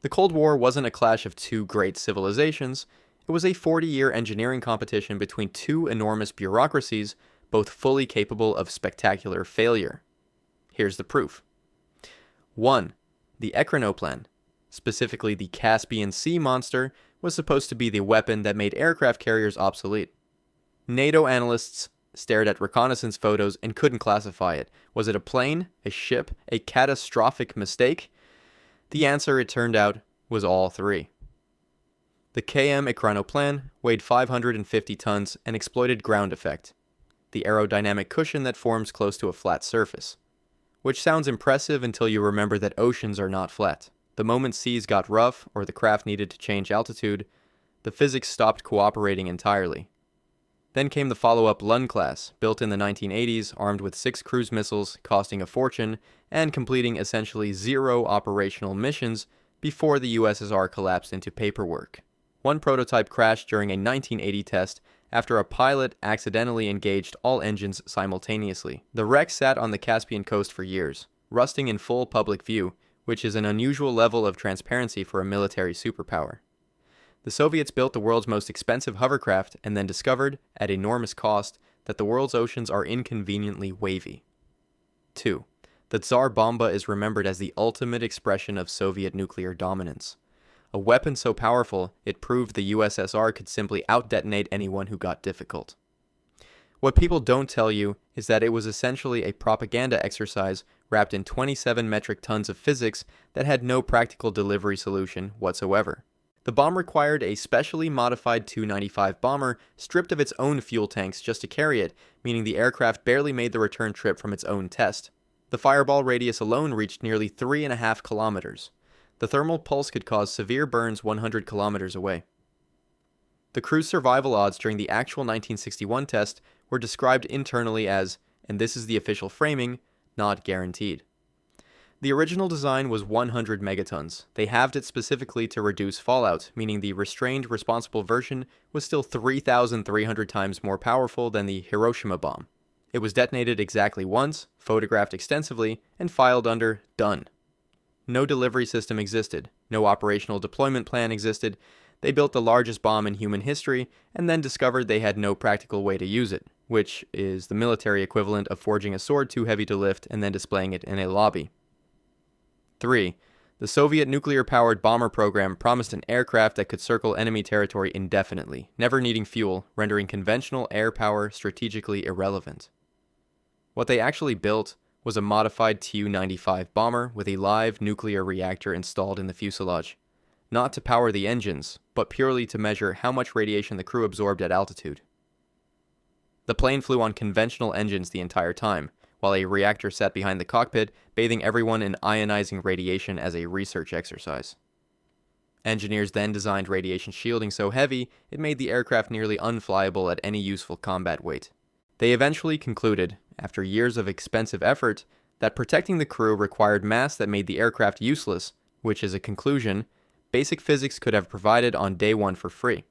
The Cold War wasn't a clash of two great civilizations, it was a 40-year engineering competition between two enormous bureaucracies, both fully capable of spectacular failure. Here's the proof. 1. The Ekranoplan, specifically the Caspian Sea Monster, was supposed to be the weapon that made aircraft carriers obsolete. NATO analysts stared at reconnaissance photos and couldn't classify it. Was it a plane, a ship, a catastrophic mistake? The answer, it turned out, was all three. The KM Ekranoplan weighed 550 tons and exploited ground effect, the aerodynamic cushion that forms close to a flat surface. Which sounds impressive until you remember that oceans are not flat. The moment seas got rough or the craft needed to change altitude, the physics stopped cooperating entirely. Then came the follow-up Lun-class, built in the 1980s, armed with 6 cruise missiles, costing a fortune, and completing essentially 0 operational missions before the USSR collapsed into paperwork. One prototype crashed during a 1980 test after a pilot accidentally engaged all engines simultaneously. The wreck sat on the Caspian coast for years, rusting in full public view, which is an unusual level of transparency for a military superpower. The Soviets built the world's most expensive hovercraft and then discovered, at enormous cost, that the world's oceans are inconveniently wavy. 2. The Tsar Bomba is remembered as the ultimate expression of Soviet nuclear dominance. A weapon so powerful, it proved the USSR could simply out-detonate anyone who got difficult. What people don't tell you is that it was essentially a propaganda exercise wrapped in 27 metric tons of physics that had no practical delivery solution whatsoever. The bomb required a specially modified Tu-95 bomber stripped of its own fuel tanks just to carry it, meaning the aircraft barely made the return trip from its own test. The fireball radius alone reached nearly 3.5 kilometers. The thermal pulse could cause severe burns 100 kilometers away. The crew's survival odds during the actual 1961 test were described internally as, and this is the official framing, not guaranteed. The original design was 100 megatons. They halved it specifically to reduce fallout, meaning the restrained responsible version was still 3,300 times more powerful than the Hiroshima bomb. It was detonated exactly once, photographed extensively, and filed under done. No delivery system existed, no operational deployment plan existed. They built the largest bomb in human history and then discovered they had no practical way to use it, which is the military equivalent of forging a sword too heavy to lift and then displaying it in a lobby. 3. The Soviet nuclear-powered bomber program promised an aircraft that could circle enemy territory indefinitely, never needing fuel, rendering conventional air power strategically irrelevant. What they actually built was a modified Tu-95 bomber with a live nuclear reactor installed in the fuselage, not to power the engines, but purely to measure how much radiation the crew absorbed at altitude. The plane flew on conventional engines the entire time, while a reactor sat behind the cockpit, bathing everyone in ionizing radiation as a research exercise. Engineers then designed radiation shielding so heavy, it made the aircraft nearly unflyable at any useful combat weight. They eventually concluded, after years of expensive effort, that protecting the crew required mass that made the aircraft useless, which is a conclusion basic physics could have provided on day one for free.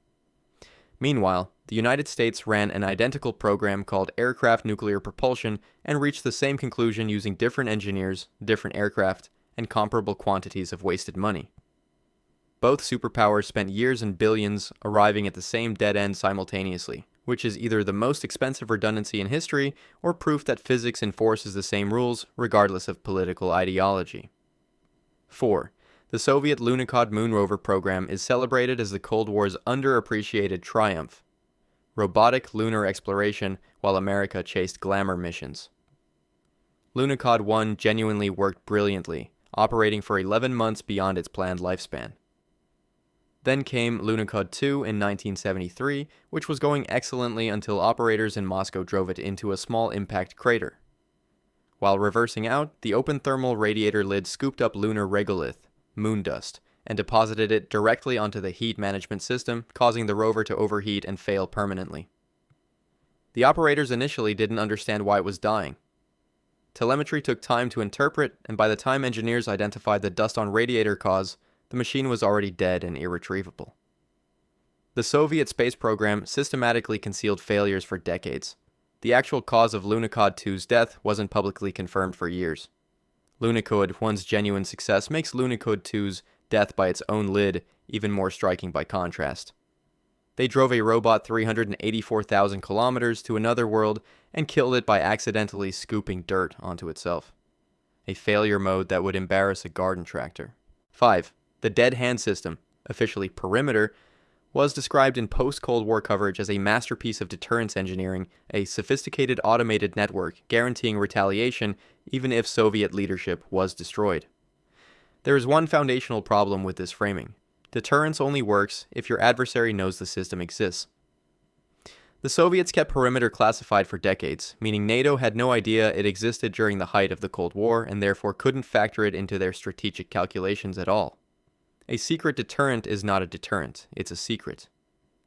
Meanwhile, the United States ran an identical program called aircraft nuclear propulsion and reached the same conclusion using different engineers, different aircraft, and comparable quantities of wasted money. Both superpowers spent years and billions arriving at the same dead end simultaneously, which is either the most expensive redundancy in history or proof that physics enforces the same rules regardless of political ideology. 4. The Soviet Lunokhod moon rover program is celebrated as the Cold War's underappreciated triumph. Robotic lunar exploration while America chased glamour missions. Lunokhod 1 genuinely worked brilliantly, operating for 11 months beyond its planned lifespan. Then came Lunokhod 2 in 1973, which was going excellently until operators in Moscow drove it into a small impact crater. While reversing out, the open thermal radiator lid scooped up lunar regolith, moon dust, and deposited it directly onto the heat management system, causing the rover to overheat and fail permanently. The operators initially didn't understand why it was dying. Telemetry took time to interpret, and by the time engineers identified the dust on radiator cause, the machine was already dead and irretrievable. The Soviet space program systematically concealed failures for decades. The actual cause of Lunokhod 2's death wasn't publicly confirmed for years. Lunokhod 1's genuine success makes Lunokhod 2's death by its own lid even more striking by contrast. They drove a robot 384,000 kilometers to another world and killed it by accidentally scooping dirt onto itself. A failure mode that would embarrass a garden tractor. 5. The Dead Hand System, officially Perimeter, was described in post-Cold War coverage as a masterpiece of deterrence engineering, a sophisticated automated network guaranteeing retaliation even if Soviet leadership was destroyed. There is one foundational problem with this framing. Deterrence only works if your adversary knows the system exists. The Soviets kept Perimeter classified for decades, meaning NATO had no idea it existed during the height of the Cold War and therefore couldn't factor it into their strategic calculations at all. A secret deterrent is not a deterrent, it's a secret.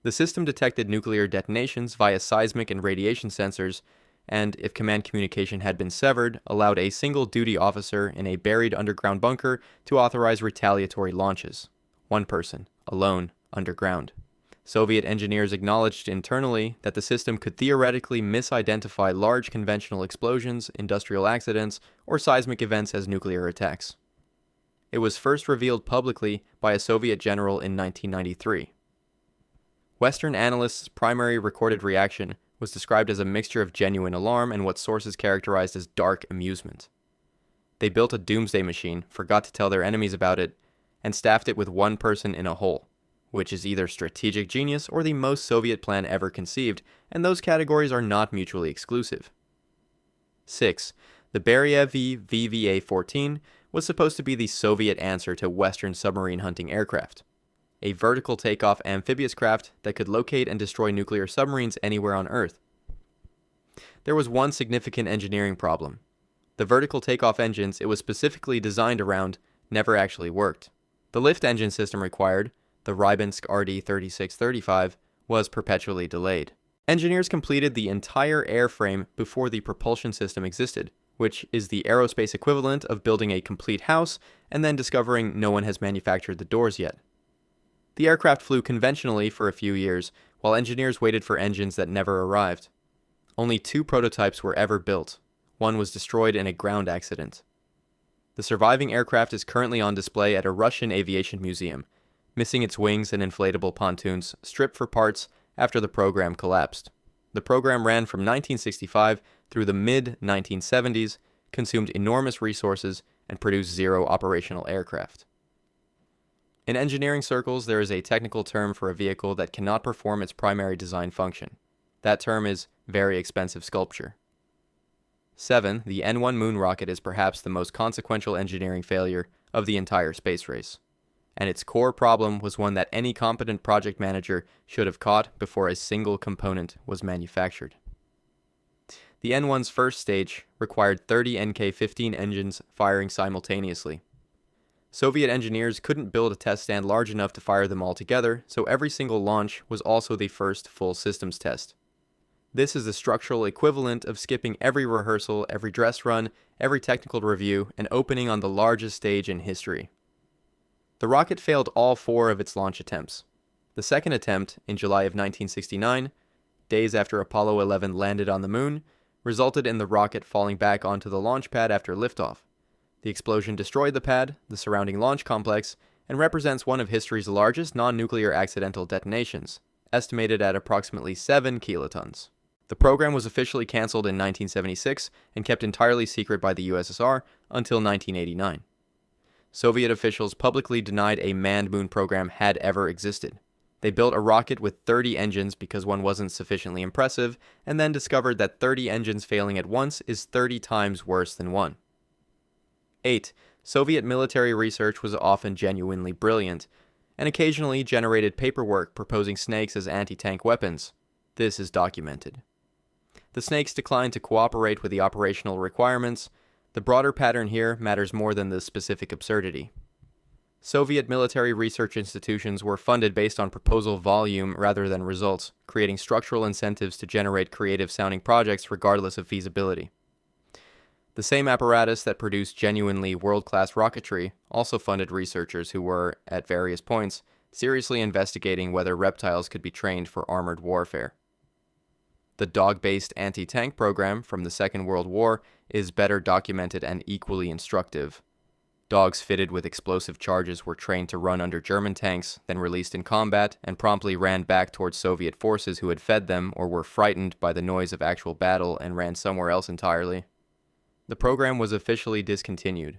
The system detected nuclear detonations via seismic and radiation sensors, and if command communication had been severed, allowed a single duty officer in a buried underground bunker to authorize retaliatory launches. One person, alone, underground. Soviet engineers acknowledged internally that the system could theoretically misidentify large conventional explosions, industrial accidents, or seismic events as nuclear attacks. It was first revealed publicly by a Soviet general in 1993. Western analysts' primary recorded reaction was described as a mixture of genuine alarm and what sources characterized as dark amusement. They built a doomsday machine, forgot to tell their enemies about it, and staffed it with one person in a hole, which is either strategic genius or the most Soviet plan ever conceived, and those categories are not mutually exclusive. 6. The Beriev VVA-14 was supposed to be the Soviet answer to Western submarine hunting aircraft, a vertical takeoff amphibious craft that could locate and destroy nuclear submarines anywhere on Earth. There was one significant engineering problem. The vertical takeoff engines it was specifically designed around never actually worked. The lift engine system required, the Rybinsk RD-3635, was perpetually delayed. Engineers completed the entire airframe before the propulsion system existed, which is the aerospace equivalent of building a complete house and then discovering no one has manufactured the doors yet. The aircraft flew conventionally for a few years, while engineers waited for engines that never arrived. Only 2 prototypes were ever built. One was destroyed in a ground accident. The surviving aircraft is currently on display at a Russian aviation museum, missing its wings and inflatable pontoons, stripped for parts after the program collapsed. The program ran from 1965 through the mid-1970s, consumed enormous resources, and produced 0 operational aircraft. In engineering circles, there is a technical term for a vehicle that cannot perform its primary design function. That term is very expensive sculpture. 7. The N-1 moon rocket is perhaps the most consequential engineering failure of the entire space race, and its core problem was one that any competent project manager should have caught before a single component was manufactured. The N-1's first stage required 30 NK-15 engines firing simultaneously. Soviet engineers couldn't build a test stand large enough to fire them all together, so every single launch was also the first full systems test. This is the structural equivalent of skipping every rehearsal, every dress run, every technical review, and opening on the largest stage in history. The rocket failed all 4 of its launch attempts. The second attempt, in July of 1969, days after Apollo 11 landed on the moon, resulted in the rocket falling back onto the launch pad after liftoff. The explosion destroyed the pad, the surrounding launch complex, and represents one of history's largest non-nuclear accidental detonations, estimated at approximately 7 kilotons. The program was officially cancelled in 1976 and kept entirely secret by the USSR until 1989. Soviet officials publicly denied a manned moon program had ever existed. They built a rocket with 30 engines because one wasn't sufficiently impressive, and then discovered that 30 engines failing at once is 30 times worse than 1. 8. Soviet military research was often genuinely brilliant, and occasionally generated paperwork proposing snakes as anti-tank weapons. This is documented. The snakes declined to cooperate with the operational requirements. The broader pattern here matters more than the specific absurdity. Soviet military research institutions were funded based on proposal volume rather than results, creating structural incentives to generate creative-sounding projects regardless of feasibility. The same apparatus that produced genuinely world-class rocketry also funded researchers who were, at various points, seriously investigating whether reptiles could be trained for armored warfare. The dog-based anti-tank program from the Second World War is better documented and equally instructive. Dogs fitted with explosive charges were trained to run under German tanks, then released in combat, and promptly ran back towards Soviet forces who had fed them or were frightened by the noise of actual battle and ran somewhere else entirely. The program was officially discontinued.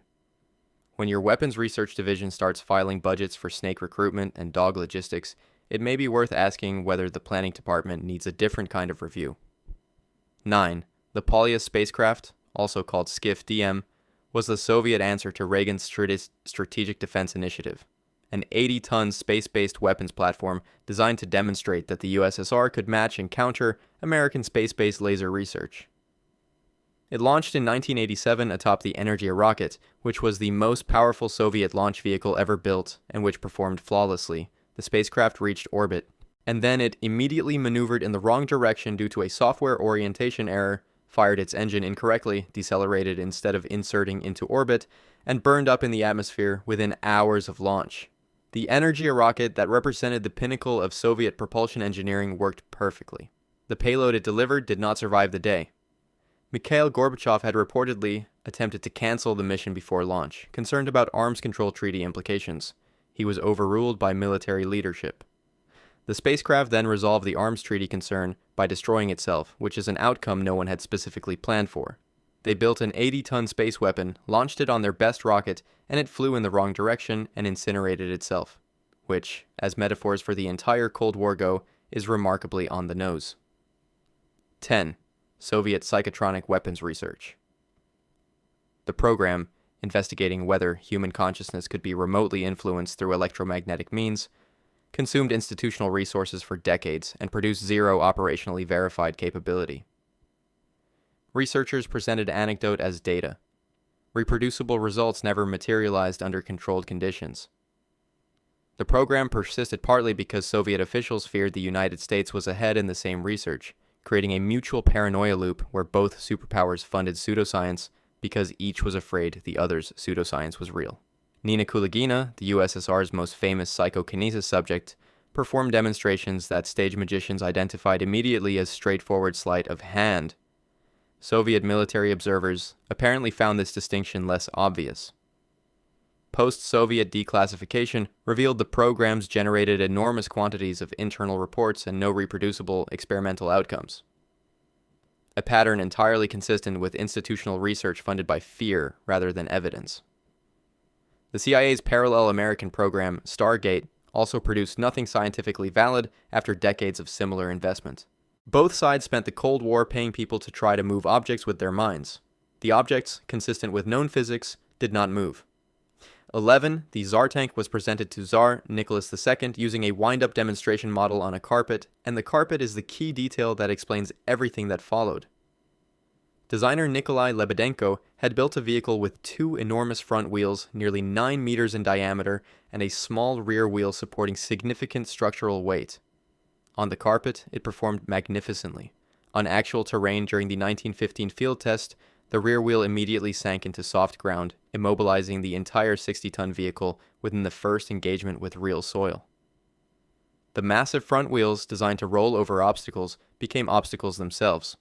When your weapons research division starts filing budgets for snake recruitment and dog logistics, it may be worth asking whether the planning department needs a different kind of review. 9. The Polyus spacecraft, also called Skiff-DM, was the Soviet answer to Reagan's Strategic Defense Initiative, an 80-ton space-based weapons platform designed to demonstrate that the USSR could match and counter American space-based laser research. It launched in 1987 atop the Energia rocket, which was the most powerful Soviet launch vehicle ever built and which performed flawlessly. The spacecraft reached orbit, and then it immediately maneuvered in the wrong direction due to a software orientation error, fired its engine incorrectly, decelerated instead of inserting into orbit, and burned up in the atmosphere within hours of launch. The Energia rocket that represented the pinnacle of Soviet propulsion engineering worked perfectly. The payload it delivered did not survive the day. Mikhail Gorbachev had reportedly attempted to cancel the mission before launch, concerned about arms control treaty implications. He was overruled by military leadership. The spacecraft then resolved the arms treaty concern by destroying itself, which is an outcome no one had specifically planned for. They built an 80-ton space weapon, launched it on their best rocket, and it flew in the wrong direction and incinerated itself, which, as metaphors for the entire Cold War go, is remarkably on the nose. 10. Soviet psychotronic weapons research. The program, investigating whether human consciousness could be remotely influenced through electromagnetic means, consumed institutional resources for decades and produced zero operationally verified capability. Researchers presented anecdote as data. Reproducible results never materialized under controlled conditions. The program persisted partly because Soviet officials feared the United States was ahead in the same research, creating a mutual paranoia loop where both superpowers funded pseudoscience because each was afraid the other's pseudoscience was real. Nina Kulagina, the USSR's most famous psychokinesis subject, performed demonstrations that stage magicians identified immediately as straightforward sleight of hand. Soviet military observers apparently found this distinction less obvious. Post-Soviet declassification revealed the programs generated enormous quantities of internal reports and no reproducible experimental outcomes. A pattern entirely consistent with institutional research funded by fear rather than evidence. The CIA's parallel American program, Stargate, also produced nothing scientifically valid after decades of similar investment. Both sides spent the Cold War paying people to try to move objects with their minds. The objects, consistent with known physics, did not move. 11. The Tsar Tank was presented to Tsar Nicholas II using a wind-up demonstration model on a carpet, and the carpet is the key detail that explains everything that followed. Designer Nikolai Lebedenko had built a vehicle with two enormous front wheels, nearly 9 meters in diameter, and a small rear wheel supporting significant structural weight. On the carpet, it performed magnificently. On actual terrain during the 1915 field test, the rear wheel immediately sank into soft ground, immobilizing the entire 60-ton vehicle within the first engagement with real soil. The massive front wheels, designed to roll over obstacles, became obstacles themselves.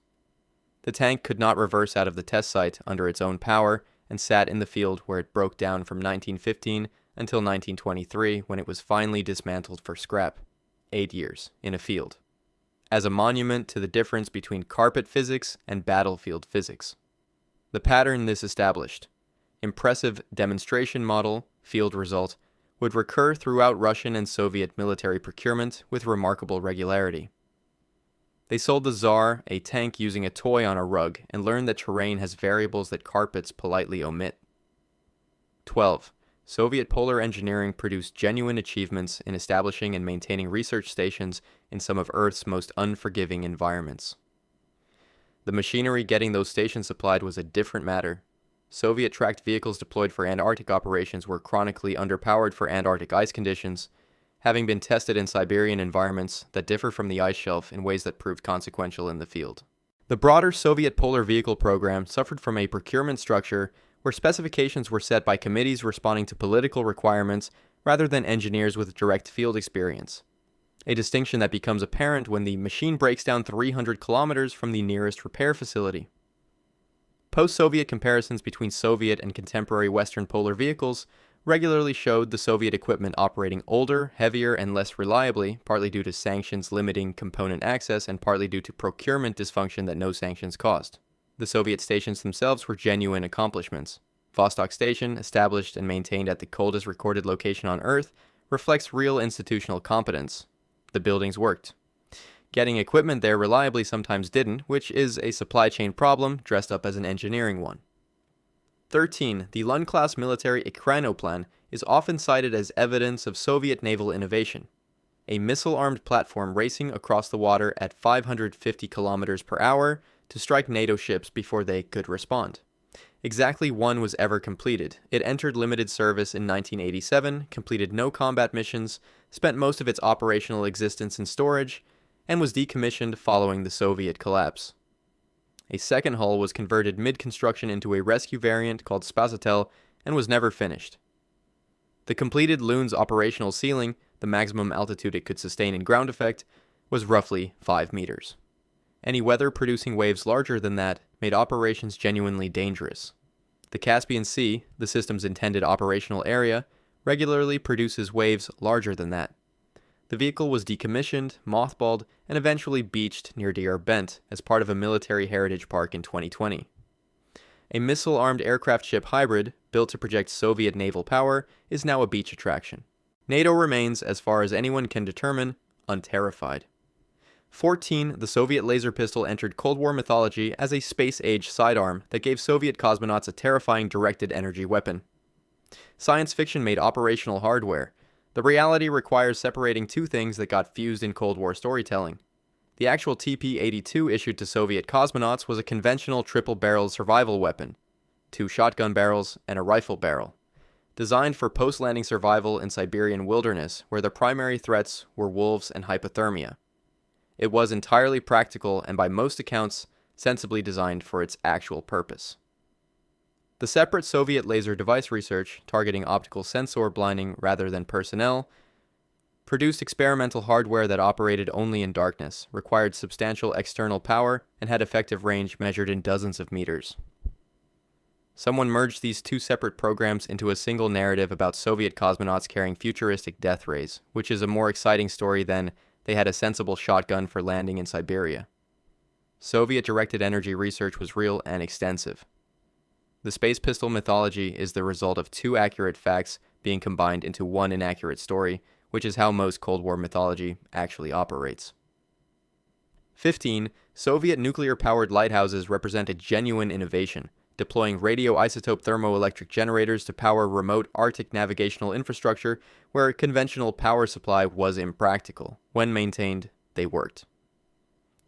The tank could not reverse out of the test site under its own power and sat in the field where it broke down from 1915 until 1923 when it was finally dismantled for scrap. 8 years in a field. As a monument to the difference between carpet physics and battlefield physics. The pattern this established, impressive demonstration model, field result, would recur throughout Russian and Soviet military procurement with remarkable regularity. They sold the Tsar a tank using a toy on a rug and learned that terrain has variables that carpets politely omit. 12. Soviet polar engineering produced genuine achievements in establishing and maintaining research stations in some of Earth's most unforgiving environments. The machinery getting those stations supplied was a different matter. Soviet tracked vehicles deployed for Antarctic operations were chronically underpowered for Antarctic ice conditions, having been tested in Siberian environments that differ from the ice shelf in ways that proved consequential in the field. The broader Soviet polar vehicle program suffered from a procurement structure where specifications were set by committees responding to political requirements rather than engineers with direct field experience, a distinction that becomes apparent when the machine breaks down 300 kilometers from the nearest repair facility. Post-Soviet comparisons between Soviet and contemporary Western polar vehicles regularly showed the Soviet equipment operating older, heavier, and less reliably, partly due to sanctions limiting component access and partly due to procurement dysfunction that no sanctions caused. The Soviet stations themselves were genuine accomplishments. Vostok Station, established and maintained at the coldest recorded location on Earth, reflects real institutional competence. The buildings worked. Getting equipment there reliably sometimes didn't, which is a supply chain problem dressed up as an engineering one. 13. The Lun-class military Ekranoplan is often cited as evidence of Soviet naval innovation. A missile-armed platform racing across the water at 550 kilometers per hour to strike NATO ships before they could respond. Exactly one was ever completed. It entered limited service in 1987, completed no combat missions, spent most of its operational existence in storage, and was decommissioned following the Soviet collapse. A second hull was converted mid-construction into a rescue variant called Spasatel and was never finished. The completed Lun's operational ceiling, the maximum altitude it could sustain in ground effect, was roughly 5 meters. Any weather producing waves larger than that made operations genuinely dangerous. The Caspian Sea, the system's intended operational area, regularly produces waves larger than that. The vehicle was decommissioned, mothballed, and eventually beached near Derbent as part of a military heritage park in 2020. A missile-armed aircraft ship hybrid, built to project Soviet naval power, is now a beach attraction. NATO remains, as far as anyone can determine, unterrified. 14. The Soviet laser pistol entered Cold War mythology as a space-age sidearm that gave Soviet cosmonauts a terrifying directed energy weapon. Science fiction made operational hardware. The reality requires separating two things that got fused in Cold War storytelling. The actual TP-82 issued to Soviet cosmonauts was a conventional triple-barreled survival weapon, 2 shotgun barrels and a rifle barrel, designed for post-landing survival in Siberian wilderness where the primary threats were wolves and hypothermia. It was entirely practical and by most accounts sensibly designed for its actual purpose. The separate Soviet laser device research, targeting optical sensor blinding rather than personnel, produced experimental hardware that operated only in darkness, required substantial external power, and had effective range measured in dozens of meters. Someone merged these two separate programs into a single narrative about Soviet cosmonauts carrying futuristic death rays, which is a more exciting story than they had a sensible shotgun for landing in Siberia. Soviet directed energy research was real and extensive. The space pistol mythology is the result of two accurate facts being combined into one inaccurate story, which is how most Cold War mythology actually operates. 15. Soviet nuclear-powered lighthouses represent a genuine innovation, deploying radioisotope thermoelectric generators to power remote Arctic navigational infrastructure where conventional power supply was impractical. When maintained, they worked.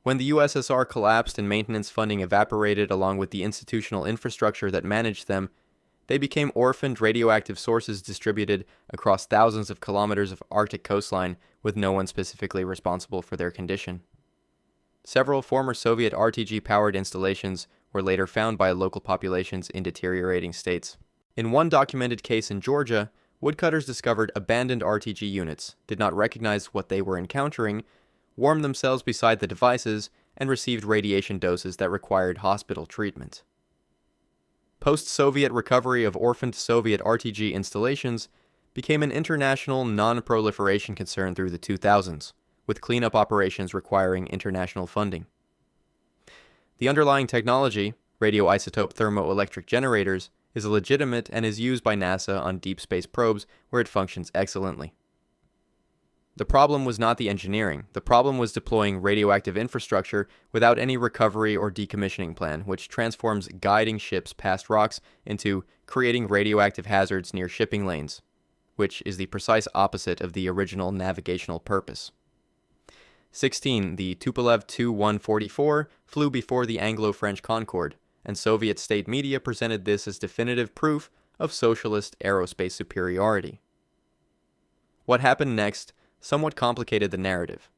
When the USSR collapsed and maintenance funding evaporated along with the institutional infrastructure that managed them, they became orphaned radioactive sources distributed across thousands of kilometers of Arctic coastline with no one specifically responsible for their condition. Several former Soviet RTG-powered installations were later found by local populations in deteriorating states. In one documented case in Georgia, woodcutters discovered abandoned RTG units, did not recognize what they were encountering, warmed themselves beside the devices, and received radiation doses that required hospital treatment. Post-Soviet recovery of orphaned Soviet RTG installations became an international non-proliferation concern through the 2000s, with cleanup operations requiring international funding. The underlying technology, radioisotope thermoelectric generators, is legitimate and is used by NASA on deep space probes where it functions excellently. The problem was not the engineering. The problem was deploying radioactive infrastructure without any recovery or decommissioning plan, which transforms guiding ships past rocks into creating radioactive hazards near shipping lanes, which is the precise opposite of the original navigational purpose. 16. The Tupolev Tu-144 flew before the Anglo-French Concorde, and Soviet state media presented this as definitive proof of socialist aerospace superiority. What happened next somewhat complicated the narrative.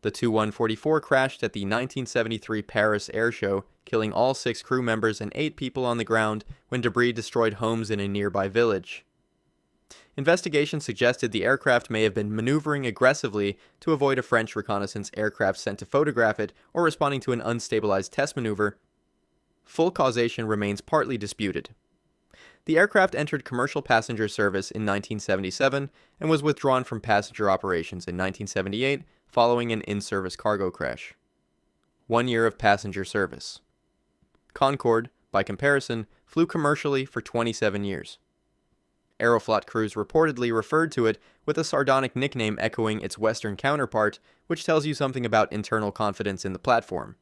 The Tu-144 crashed at the 1973 Paris Air Show, killing all 6 crew members and 8 people on the ground when debris destroyed homes in a nearby village. Investigation suggested the aircraft may have been maneuvering aggressively to avoid a French reconnaissance aircraft sent to photograph it or responding to an unstabilized test maneuver, Full causation remains partly disputed. The aircraft entered commercial passenger service in 1977 and was withdrawn from passenger operations in 1978 following an in-service cargo crash. 1 year of passenger service. Concorde, by comparison, flew commercially for 27 years. Aeroflot crews reportedly referred to it with a sardonic nickname echoing its Western counterpart, which tells you something about internal confidence in the platform.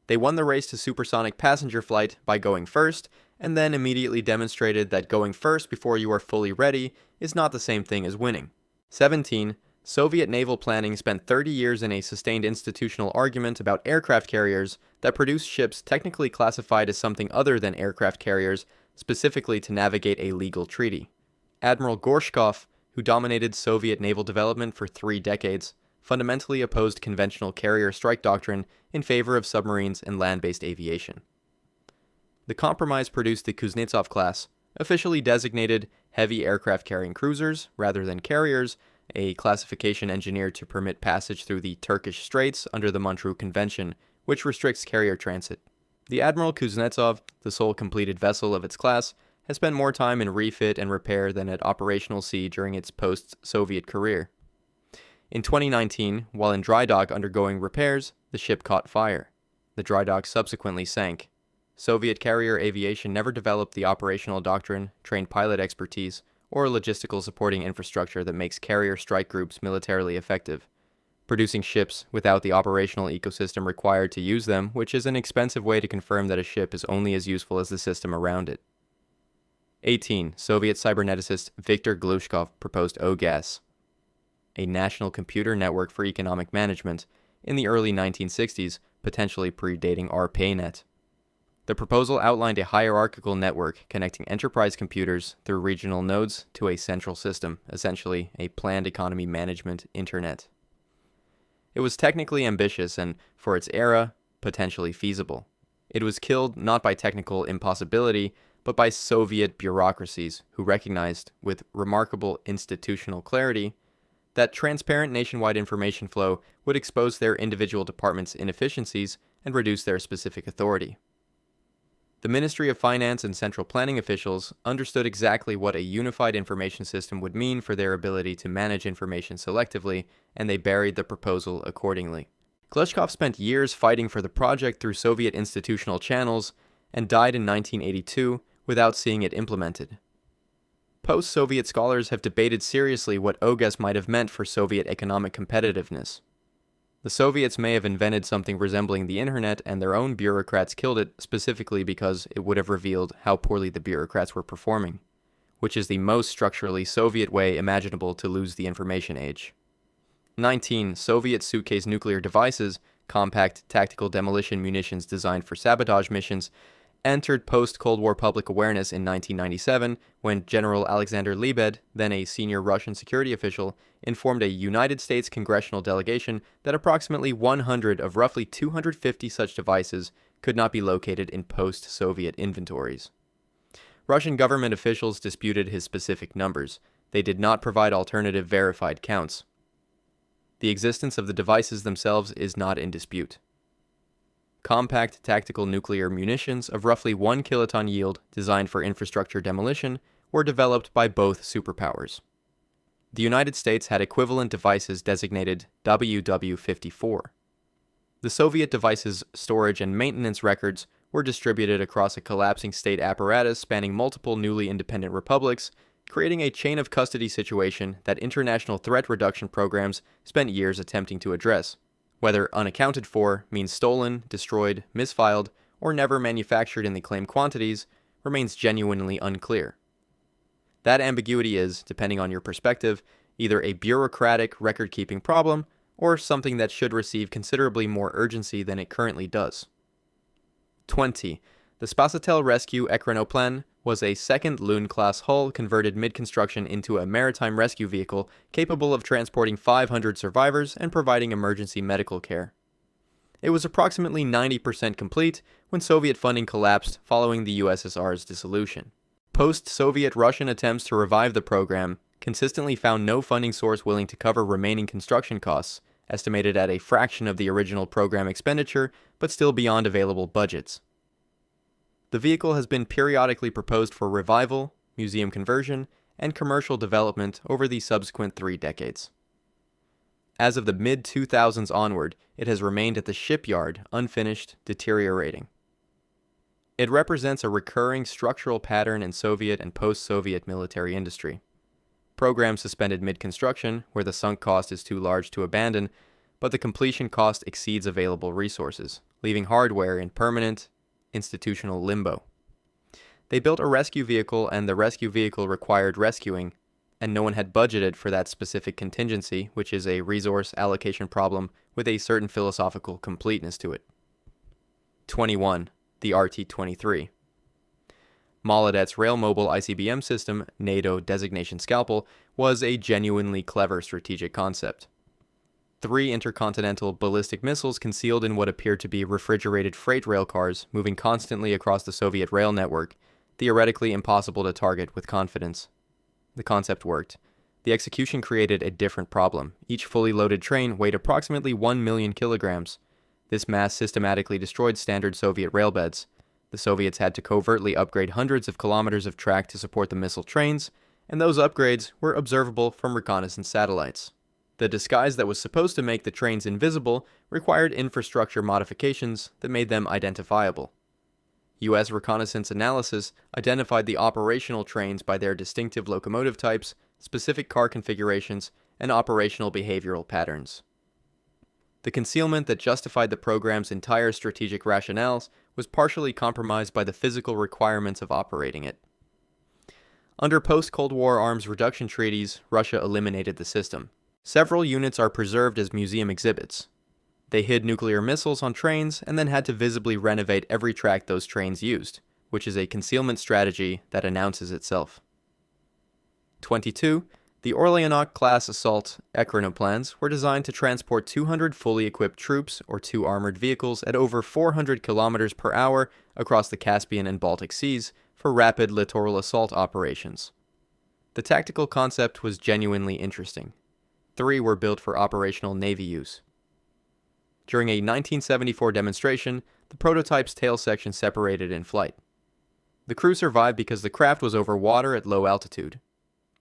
They won the race to supersonic passenger flight by going first, and then immediately demonstrated that going first before you are fully ready is not the same thing as winning. 17. Soviet naval planning spent 30 years in a sustained institutional argument about aircraft carriers that produce ships technically classified as something other than aircraft carriers, specifically to navigate a legal treaty. Admiral Gorshkov, who dominated Soviet naval development for 3 decades, fundamentally opposed conventional carrier strike doctrine in favor of submarines and land-based aviation. The compromise produced the Kuznetsov class, officially designated heavy aircraft carrying cruisers rather than carriers, a classification engineered to permit passage through the Turkish Straits under the Montreux Convention, which restricts carrier transit. The Admiral Kuznetsov, the sole completed vessel of its class, has spent more time in refit and repair than at operational sea during its post-Soviet career. In 2019, while in dry dock undergoing repairs, the ship caught fire. The dry dock subsequently sank. Soviet carrier aviation never developed the operational doctrine, trained pilot expertise, or logistical supporting infrastructure that makes carrier strike groups militarily effective, producing ships without the operational ecosystem required to use them, which is an expensive way to confirm that a ship is only as useful as the system around it. 18. Soviet cyberneticist Viktor Glushkov proposed Ogas, a national computer network for economic management, in the early 1960s, potentially predating ARPANET. The proposal outlined a hierarchical network connecting enterprise computers through regional nodes to a central system, essentially a planned economy management internet. It was technically ambitious and, for its era, potentially feasible. It was killed not by technical impossibility, but by Soviet bureaucracies who recognized, with remarkable institutional clarity, that transparent nationwide information flow would expose their individual departments' inefficiencies and reduce their specific authority. The Ministry of Finance and central planning officials understood exactly what a unified information system would mean for their ability to manage information selectively, and they buried the proposal accordingly. Glushkov spent years fighting for the project through Soviet institutional channels and died in 1982 without seeing it implemented. Post-Soviet scholars have debated seriously what Ogas might have meant for Soviet economic competitiveness. The Soviets may have invented something resembling the internet, and their own bureaucrats killed it specifically because it would have revealed how poorly the bureaucrats were performing, which is the most structurally Soviet way imaginable to lose the information age. 19. Soviet suitcase nuclear devices, compact tactical demolition munitions designed for sabotage missions, entered post-Cold War public awareness in 1997 when General Alexander Lebed, then a senior Russian security official, informed a United States congressional delegation that approximately 100 of roughly 250 such devices could not be located in post-Soviet inventories. Russian government officials disputed his specific numbers. They did not provide alternative verified counts. The existence of the devices themselves is not in dispute. Compact tactical nuclear munitions of roughly 1 kiloton yield designed for infrastructure demolition were developed by both superpowers. The United States had equivalent devices designated WW-54. The Soviet devices' storage and maintenance records were distributed across a collapsing state apparatus spanning multiple newly independent republics, creating a chain of custody situation that international threat reduction programs spent years attempting to address. Whether unaccounted for means stolen, destroyed, misfiled, or never manufactured in the claimed quantities remains genuinely unclear. That ambiguity is, depending on your perspective, either a bureaucratic record-keeping problem or something that should receive considerably more urgency than it currently does. 20. The Spasatel rescue Ekranoplan was a second Lun-class hull converted mid-construction into a maritime rescue vehicle capable of transporting 500 survivors and providing emergency medical care. It was approximately 90% complete when Soviet funding collapsed following the USSR's dissolution. Post-Soviet Russian attempts to revive the program consistently found no funding source willing to cover remaining construction costs, estimated at a fraction of the original program expenditure, but still beyond available budgets. The vehicle has been periodically proposed for revival, museum conversion, and commercial development over the subsequent 3 decades. As of the mid-2000s onward, it has remained at the shipyard, unfinished, deteriorating. It represents a recurring structural pattern in Soviet and post-Soviet military industry. Programs suspended mid-construction, where the sunk cost is too large to abandon, but the completion cost exceeds available resources, leaving hardware in permanent, institutional limbo. They built a rescue vehicle, and the rescue vehicle required rescuing, and no one had budgeted for that specific contingency, which is a resource allocation problem with a certain philosophical completeness to it. 21. The RT-23. Maladet's rail-mobile ICBM system, NATO designation Scalpel, was a genuinely clever strategic concept. 3 intercontinental ballistic missiles concealed in what appeared to be refrigerated freight rail cars moving constantly across the Soviet rail network, theoretically impossible to target with confidence. The concept worked. The execution created a different problem. Each fully loaded train weighed approximately 1 million kilograms. This mass systematically destroyed standard Soviet railbeds. The Soviets had to covertly upgrade hundreds of kilometers of track to support the missile trains, and those upgrades were observable from reconnaissance satellites. The disguise that was supposed to make the trains invisible required infrastructure modifications that made them identifiable. U.S. reconnaissance analysis identified the operational trains by their distinctive locomotive types, specific car configurations, and operational behavioral patterns. The concealment that justified the program's entire strategic rationales was partially compromised by the physical requirements of operating it. Under post-Cold War arms reduction treaties, Russia eliminated the system. Several units are preserved as museum exhibits. They hid nuclear missiles on trains and then had to visibly renovate every track those trains used, which is a concealment strategy that announces itself. 22. The Orlyonok-class assault Ekranoplans were designed to transport 200 fully equipped troops or 2 armored vehicles at over 400 kilometers per hour across the Caspian and Baltic Seas for rapid littoral assault operations. The tactical concept was genuinely interesting. 3 were built for operational Navy use. During a 1974 demonstration, the prototype's tail section separated in flight. The crew survived because the craft was over water at low altitude.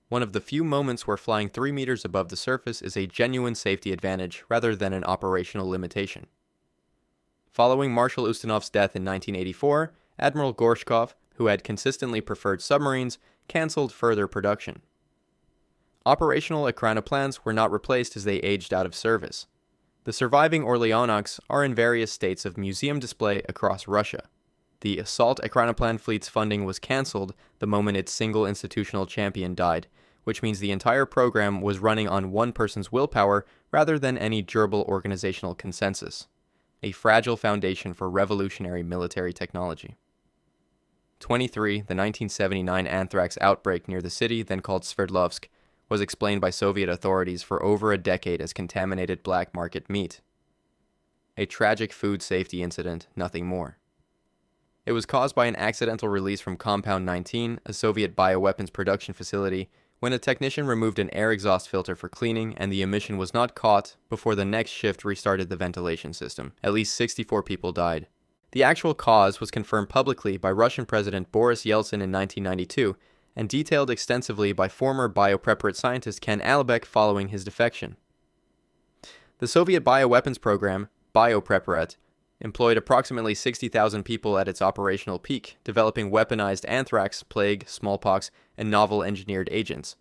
One of the few moments where flying 3 meters above the surface is a genuine safety advantage rather than an operational limitation. Following Marshal Ustinov's death in 1984, Admiral Gorshkov, who had consistently preferred submarines, canceled further production. Operational Ekranoplans were not replaced as they aged out of service. The surviving Orlyonoks are in various states of museum display across Russia. The assault Ekranoplan fleet's funding was cancelled the moment its single institutional champion died, which means the entire program was running on one person's willpower rather than any durable organizational consensus. A fragile foundation for revolutionary military technology. 23. The 1979 anthrax outbreak near the city, then called Sverdlovsk, was explained by Soviet authorities for over a decade as contaminated black market meat. A tragic food safety incident, nothing more. It was caused by an accidental release from Compound 19, a Soviet bioweapons production facility, when a technician removed an air exhaust filter for cleaning and the emission was not caught before the next shift restarted the ventilation system. At least 64 people died. The actual cause was confirmed publicly by Russian President Boris Yeltsin in 1992, and detailed extensively by former biopreparate scientist Ken Alibek following his defection. The Soviet bioweapons program, Biopreparat, employed approximately 60,000 people at its operational peak, developing weaponized anthrax, plague, smallpox, and novel engineered agents.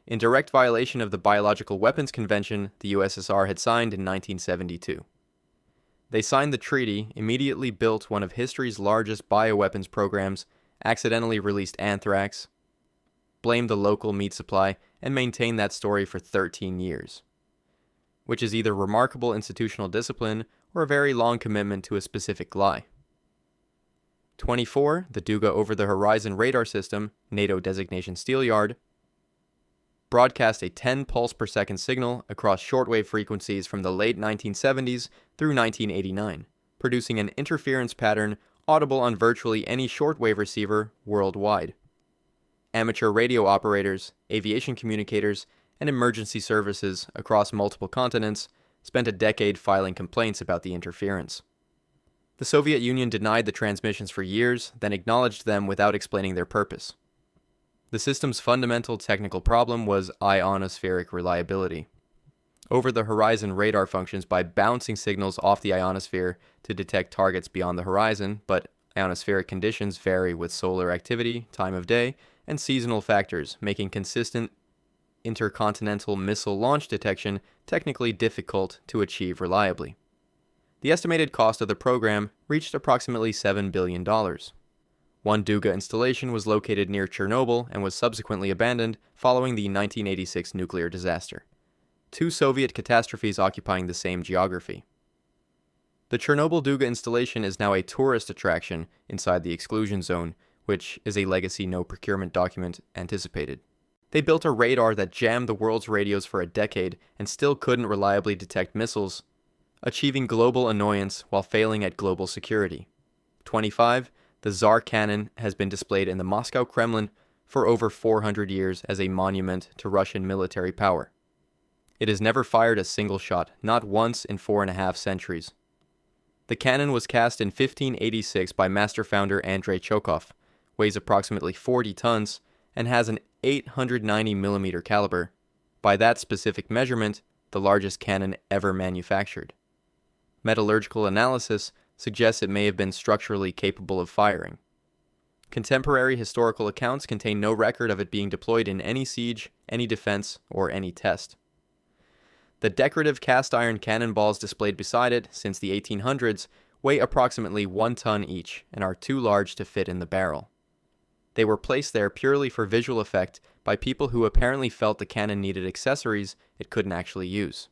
In direct violation of the Biological Weapons Convention the USSR had signed in 1972. They signed the treaty, immediately built one of history's largest bioweapons programs, accidentally released anthrax, blamed the local meat supply, and maintained that story for 13 years. Which is either remarkable institutional discipline or a very long commitment to a specific lie. 24. The Duga over-the-horizon radar system, NATO designation Steelyard, broadcast a 10 pulse per second signal across shortwave frequencies from the late 1970s through 1989, producing an interference pattern audible on virtually any shortwave receiver worldwide. Amateur radio operators, aviation communicators, and emergency services across multiple continents spent a decade filing complaints about the interference. The Soviet Union denied the transmissions for years, then acknowledged them without explaining their purpose. The system's fundamental technical problem was ionospheric reliability. Over-the-horizon radar functions by bouncing signals off the ionosphere to detect targets beyond the horizon, but ionospheric conditions vary with solar activity, time of day, and seasonal factors, making consistent intercontinental missile launch detection technically difficult to achieve reliably. The estimated cost of the program reached approximately $7 billion. One Duga installation was located near Chernobyl and was subsequently abandoned following the 1986 nuclear disaster. Two Soviet catastrophes occupying the same geography. The Chernobyl Duga installation is now a tourist attraction inside the exclusion zone, which is a legacy no procurement document anticipated. They built a radar that jammed the world's radios for a decade and still couldn't reliably detect missiles, achieving global annoyance while failing at global security. 25. The Tsar Cannon has been displayed in the Moscow Kremlin for over 400 years as a monument to Russian military power. It has never fired a single shot, not once in 4.5 centuries. The cannon was cast in 1586 by master founder Andrei Chokhov, weighs approximately 40 tons, and has an 890mm caliber. By that specific measurement, the largest cannon ever manufactured. Metallurgical analysis suggests it may have been structurally capable of firing. Contemporary historical accounts contain no record of it being deployed in any siege, any defense, or any test. The decorative cast iron cannonballs displayed beside it since the 1800s weigh approximately 1 ton each and are too large to fit in the barrel. They were placed there purely for visual effect by people who apparently felt the cannon needed accessories it couldn't actually use.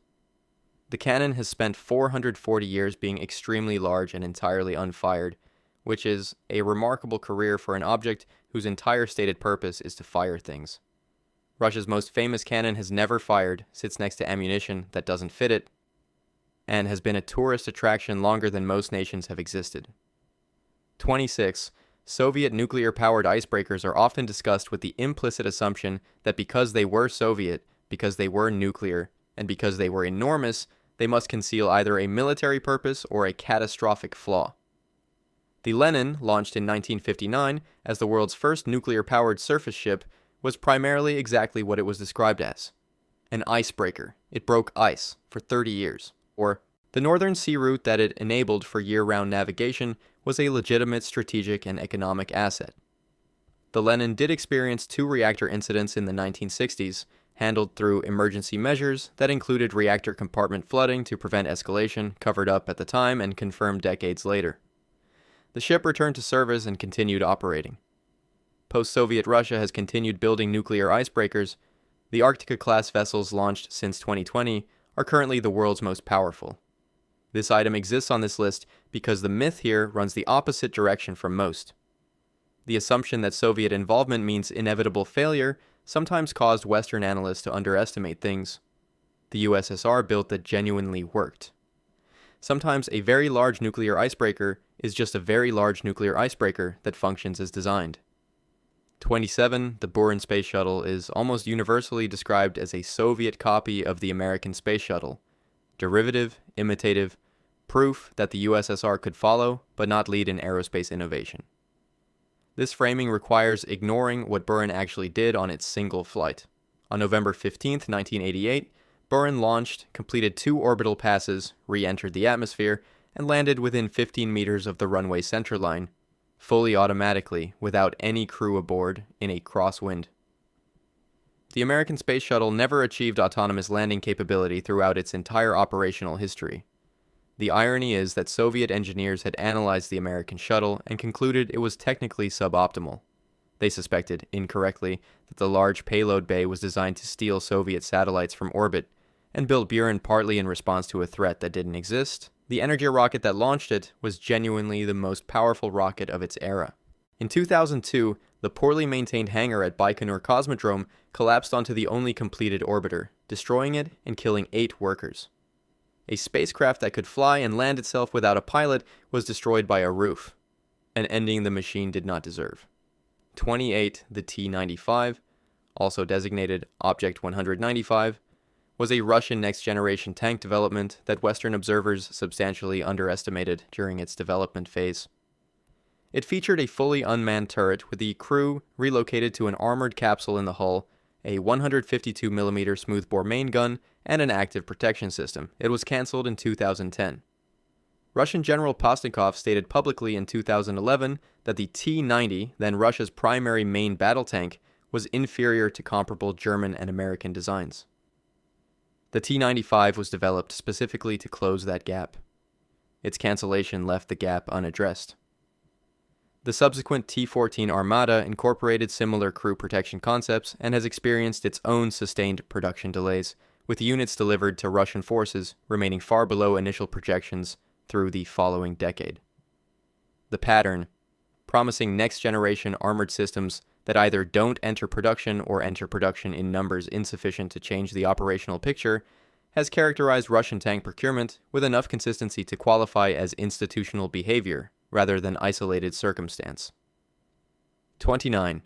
The cannon has spent 440 years being extremely large and entirely unfired, which is a remarkable career for an object whose entire stated purpose is to fire things. Russia's most famous cannon has never fired, sits next to ammunition that doesn't fit it, and has been a tourist attraction longer than most nations have existed. 26. Soviet nuclear-powered icebreakers are often discussed with the implicit assumption that because they were Soviet, because they were nuclear, and because they were enormous, they must conceal either a military purpose or a catastrophic flaw. The Lenin, launched in 1959 as the world's first nuclear-powered surface ship, was primarily exactly what it was described as. An icebreaker. It broke ice for 30 years. Or, the northern sea route that it enabled for year-round navigation was a legitimate strategic and economic asset. The Lenin did experience 2 reactor incidents in the 1960s, handled through emergency measures that included reactor compartment flooding to prevent escalation, covered up at the time and confirmed decades later. The ship returned to service and continued operating. Post-Soviet Russia has continued building nuclear icebreakers. The Arctica-class vessels launched since 2020 are currently the world's most powerful. This item exists on this list because the myth here runs the opposite direction from most. The assumption that Soviet involvement means inevitable failure sometimes caused Western analysts to underestimate things the USSR built that genuinely worked. Sometimes a very large nuclear icebreaker is just a very large nuclear icebreaker that functions as designed. 27. The Buran space shuttle is almost universally described as a Soviet copy of the American space shuttle. Derivative, imitative, proof that the USSR could follow but not lead in aerospace innovation. This framing requires ignoring what Buran actually did on its single flight. On November 15, 1988, Buran launched, completed 2 orbital passes, re-entered the atmosphere, and landed within 15 meters of the runway centerline, fully automatically, without any crew aboard, in a crosswind. The American space shuttle never achieved autonomous landing capability throughout its entire operational history. The irony is that Soviet engineers had analyzed the American shuttle and concluded it was technically suboptimal. They suspected, incorrectly, that the large payload bay was designed to steal Soviet satellites from orbit, and built Buran partly in response to a threat that didn't exist. The Energy rocket that launched it was genuinely the most powerful rocket of its era. In 2002, the poorly maintained hangar at Baikonur Cosmodrome collapsed onto the only completed orbiter, destroying it and killing 8 workers. A spacecraft that could fly and land itself without a pilot was destroyed by a roof, an ending the machine did not deserve. 28. The T-95, also designated Object 195, was a Russian next-generation tank development that Western observers substantially underestimated during its development phase. It featured a fully unmanned turret with the crew relocated to an armored capsule in the hull, a 152mm smoothbore main gun, and an active protection system. It was cancelled in 2010. Russian General Postnikov stated publicly in 2011 that the T-90, then Russia's primary main battle tank, was inferior to comparable German and American designs. The T-95 was developed specifically to close that gap. Its cancellation left the gap unaddressed. The subsequent T-14 Armata incorporated similar crew protection concepts and has experienced its own sustained production delays, with units delivered to Russian forces remaining far below initial projections through the following decade. The pattern, promising next-generation armored systems that either don't enter production or enter production in numbers insufficient to change the operational picture, has characterized Russian tank procurement with enough consistency to qualify as institutional behavior rather than isolated circumstance. 29.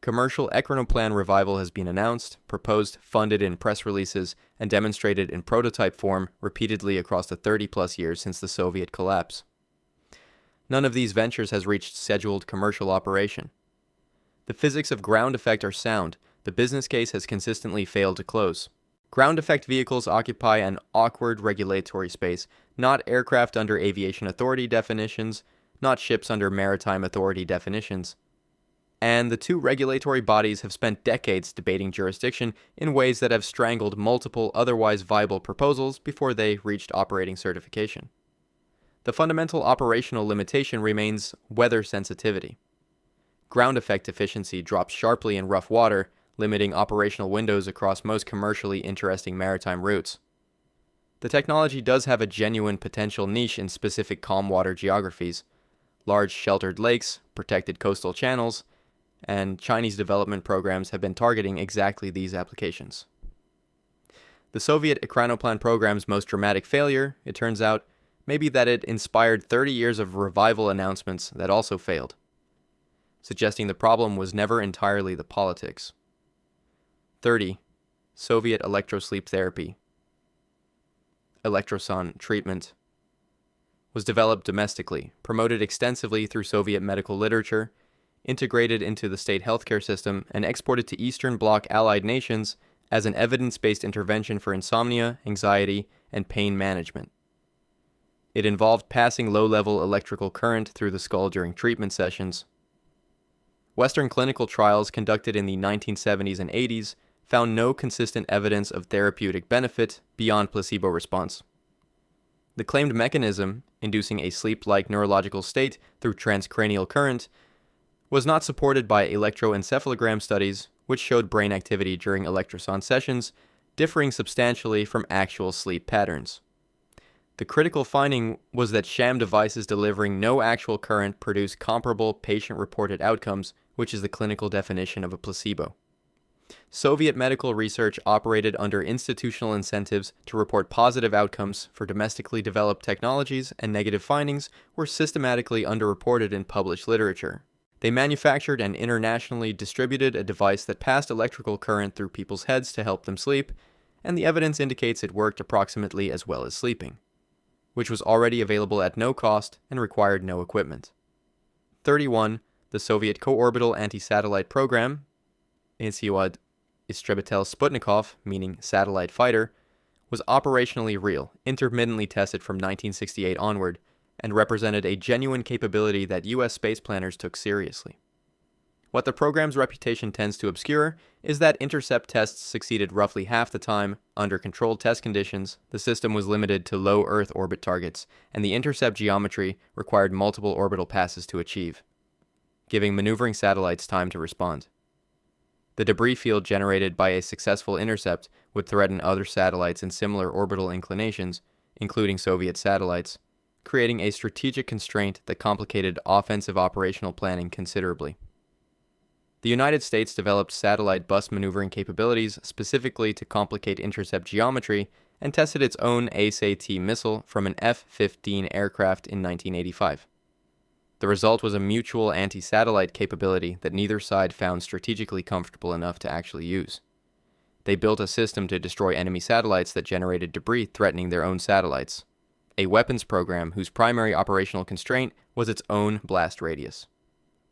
Commercial Ekranoplan revival has been announced, proposed, funded in press releases, and demonstrated in prototype form repeatedly across the 30-plus years since the Soviet collapse. None of these ventures has reached scheduled commercial operation. The physics of ground effect are sound. The business case has consistently failed to close. Ground effect vehicles occupy an awkward regulatory space, not aircraft under aviation authority definitions, not ships under maritime authority definitions. And the two regulatory bodies have spent decades debating jurisdiction in ways that have strangled multiple otherwise viable proposals before they reached operating certification. The fundamental operational limitation remains weather sensitivity. Ground effect efficiency drops sharply in rough water, limiting operational windows across most commercially interesting maritime routes. The technology does have a genuine potential niche in specific calm water geographies, large sheltered lakes, protected coastal channels, and Chinese development programs have been targeting exactly these applications. The Soviet Ekranoplan program's most dramatic failure, it turns out, may be that it inspired 30 years of revival announcements that also failed, suggesting the problem was never entirely the politics. 30. Soviet electro-sleep therapy. Electroson treatment was developed domestically, promoted extensively through Soviet medical literature, integrated into the state healthcare system, and exported to Eastern Bloc allied nations as an evidence-based intervention for insomnia, anxiety, and pain management. It involved passing low-level electrical current through the skull during treatment sessions. Western clinical trials conducted in the 1970s and 80s found no consistent evidence of therapeutic benefit beyond placebo response. The claimed mechanism, inducing a sleep-like neurological state through transcranial current, was not supported by electroencephalogram studies, which showed brain activity during electroson sessions differing substantially from actual sleep patterns. The critical finding was that sham devices delivering no actual current produce comparable patient-reported outcomes, which is the clinical definition of a placebo. Soviet medical research operated under institutional incentives to report positive outcomes for domestically developed technologies, and negative findings were systematically underreported in published literature. They manufactured and internationally distributed a device that passed electrical current through people's heads to help them sleep, and the evidence indicates it worked approximately as well as sleeping, which was already available at no cost and required no equipment. 31. The Soviet co-orbital anti-satellite program, Insiwad Istrebitel Sputnikov, meaning satellite fighter, was operationally real, intermittently tested from 1968 onward, and represented a genuine capability that U.S. space planners took seriously. What the program's reputation tends to obscure is that intercept tests succeeded roughly half the time. Under controlled test conditions, the system was limited to low Earth orbit targets, and the intercept geometry required multiple orbital passes to achieve, giving maneuvering satellites time to respond. The debris field generated by a successful intercept would threaten other satellites in similar orbital inclinations, including Soviet satellites, creating a strategic constraint that complicated offensive operational planning considerably. The United States developed satellite bus maneuvering capabilities specifically to complicate intercept geometry and tested its own ACE-AT missile from an F-15 aircraft in 1985. The result was a mutual anti-satellite capability that neither side found strategically comfortable enough to actually use. They built a system to destroy enemy satellites that generated debris threatening their own satellites. A weapons program whose primary operational constraint was its own blast radius.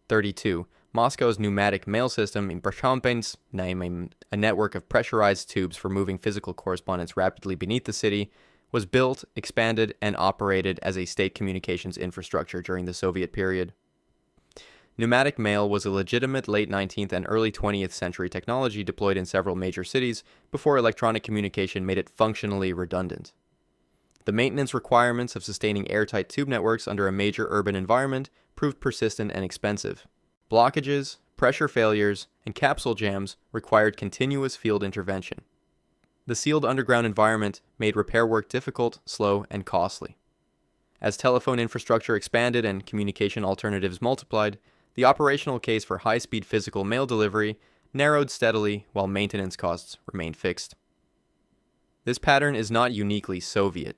32. Moscow's pneumatic mail system in Brashchampens, naming a network of pressurized tubes for moving physical correspondence rapidly beneath the city, was built, expanded, and operated as a state communications infrastructure during the Soviet period. Pneumatic mail was a legitimate late 19th and early 20th century technology deployed in several major cities before electronic communication made it functionally redundant. The maintenance requirements of sustaining airtight tube networks under a major urban environment proved persistent and expensive. Blockages, pressure failures, and capsule jams required continuous field intervention. The sealed underground environment made repair work difficult, slow, and costly. As telephone infrastructure expanded and communication alternatives multiplied, the operational case for high-speed physical mail delivery narrowed steadily while maintenance costs remained fixed. This pattern is not uniquely Soviet.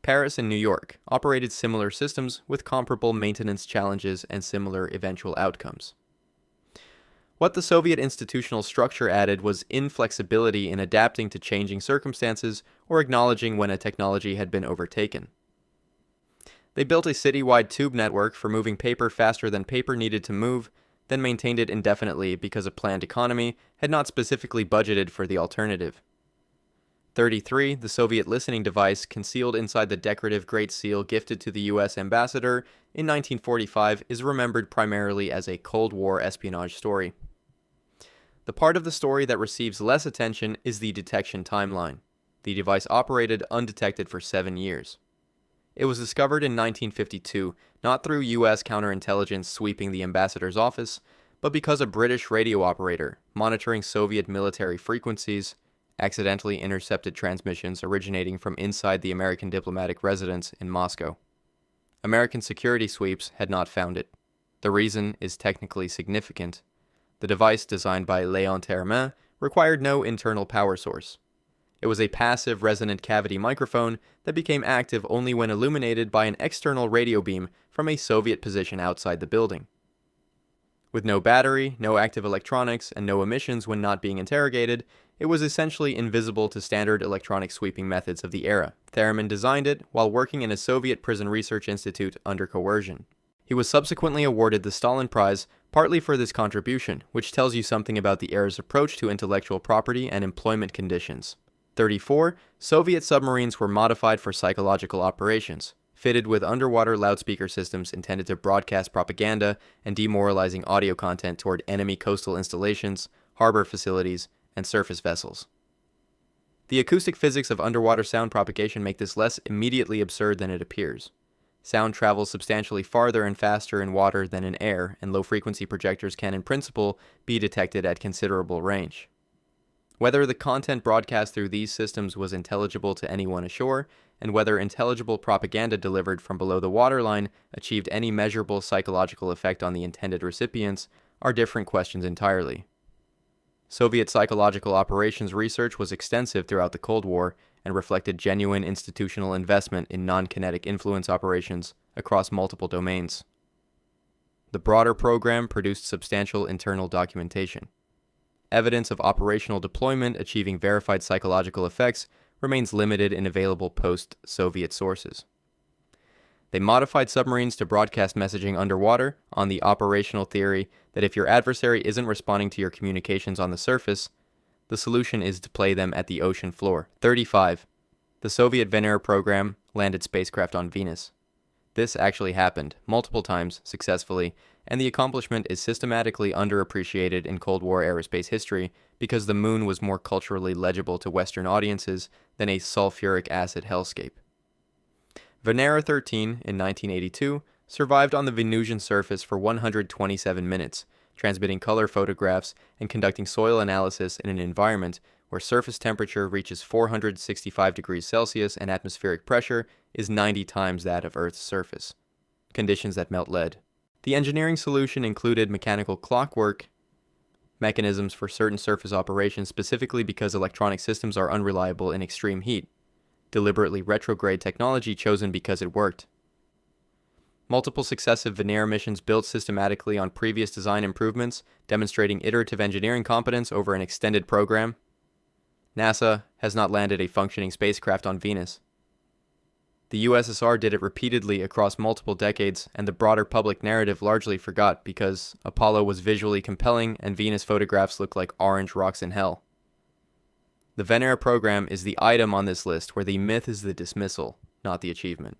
Paris and New York operated similar systems with comparable maintenance challenges and similar eventual outcomes. What the Soviet institutional structure added was inflexibility in adapting to changing circumstances or acknowledging when a technology had been overtaken. They built a citywide tube network for moving paper faster than paper needed to move, then maintained it indefinitely because a planned economy had not specifically budgeted for the alternative. 33. The Soviet listening device concealed inside the decorative Great Seal gifted to the U.S. ambassador in 1945 is remembered primarily as a Cold War espionage story. The part of the story that receives less attention is the detection timeline. The device operated undetected for 7 years. It was discovered in 1952, not through U.S. counterintelligence sweeping the ambassador's office, but because a British radio operator, monitoring Soviet military frequencies, accidentally intercepted transmissions originating from inside the American diplomatic residence in Moscow. American security sweeps had not found it. The reason is technically significant. The device, designed by Léon Termin, required no internal power source. It was a passive resonant cavity microphone that became active only when illuminated by an external radio beam from a Soviet position outside the building. With no battery, no active electronics, and no emissions when not being interrogated, it was essentially invisible to standard electronic sweeping methods of the era. Theremin designed it while working in a Soviet prison research institute under coercion. He was subsequently awarded the Stalin Prize partly for this contribution, which tells you something about the era's approach to intellectual property and employment conditions. 34. Soviet submarines were modified for psychological operations, fitted with underwater loudspeaker systems intended to broadcast propaganda and demoralizing audio content toward enemy coastal installations, harbor facilities, and surface vessels. The acoustic physics of underwater sound propagation make this less immediately absurd than it appears. Sound travels substantially farther and faster in water than in air, and low-frequency projectors can, in principle, be detected at considerable range. Whether the content broadcast through these systems was intelligible to anyone ashore, and whether intelligible propaganda delivered from below the waterline achieved any measurable psychological effect on the intended recipients, are different questions entirely. Soviet psychological operations research was extensive throughout the Cold War and reflected genuine institutional investment in non-kinetic influence operations across multiple domains. The broader program produced substantial internal documentation. Evidence of operational deployment achieving verified psychological effects remains limited in available post-Soviet sources. They modified submarines to broadcast messaging underwater on the operational theory that if your adversary isn't responding to your communications on the surface, the solution is to play them at the ocean floor. 35. The Soviet Venera program landed spacecraft on Venus. This actually happened, multiple times, successfully, and the accomplishment is systematically underappreciated in Cold War aerospace history because the moon was more culturally legible to Western audiences than a sulfuric acid hellscape. Venera 13, in 1982, survived on the Venusian surface for 127 minutes, transmitting color photographs and conducting soil analysis in an environment where surface temperature reaches 465 degrees Celsius and atmospheric pressure is 90 times that of Earth's surface, conditions that melt lead. The engineering solution included mechanical clockwork mechanisms for certain surface operations specifically because electronic systems are unreliable in extreme heat, deliberately retrograde technology chosen because it worked. Multiple successive Venera missions built systematically on previous design improvements, demonstrating iterative engineering competence over an extended program. NASA has not landed a functioning spacecraft on Venus. The USSR did it repeatedly across multiple decades, and the broader public narrative largely forgot because Apollo was visually compelling and Venus photographs looked like orange rocks in hell. The Venera program is the item on this list where the myth is the dismissal, not the achievement.